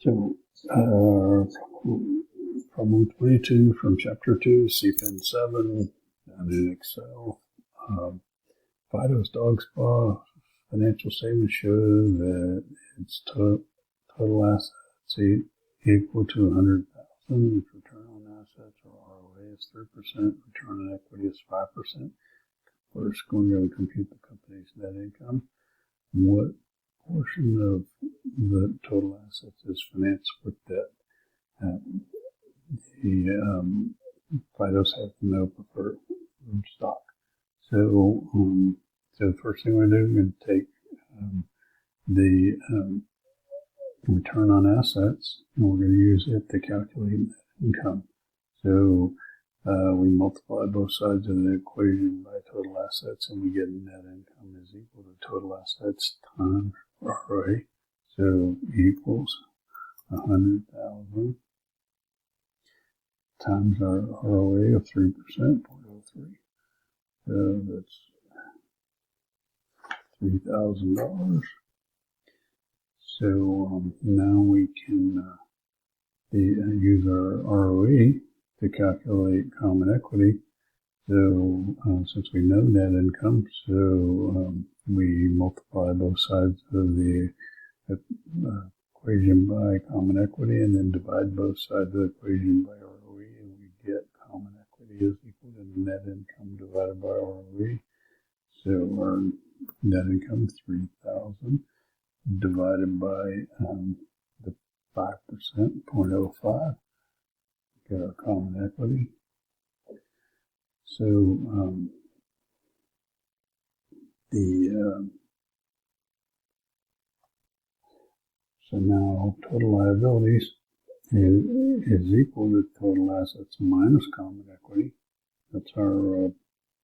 So, problem 22 from chapter 2, CFIN7, down in Excel. Fido's Dog Spa financial statements show that its total assets equal to 100,000. Return on assets or ROA is 3%. Return on equity is 5%. First, going to compute the company's net income. What portion of the total assets is financed with debt? Fidos have no preferred stock. So the first thing we're doing, we're going to take the return on assets, and we're going to use it to calculate net income. So we multiply both sides of the equation by total assets, and we get net income is equal to total assets times ROA. So equals 100,000 times our ROA of 3%, 0.03. So that's $3,000. So now we can use our ROE to calculate common equity. So since we know net income, so we multiply both sides of the equation by common equity, and then divide both sides of the equation by ROE, and we get common equity is equal to net income divided by ROE. So our net income 3,000 divided by the 5%, 0.05, get our common equity. So so now total liabilities is equal to total assets minus common equity. That's our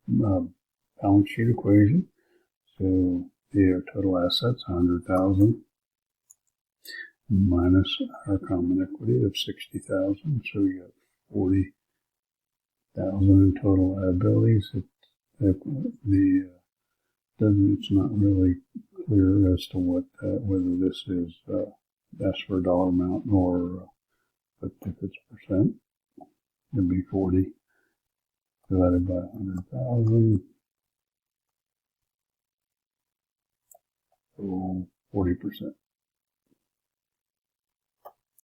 balance sheet equation. So the total assets 100,000 minus our common equity of 60,000. So we got 40,000 in total liabilities. It's not really clear as to whether this is that's for a dollar amount or but if it's percent, it'd be 40 divided by 100,000. So 40%.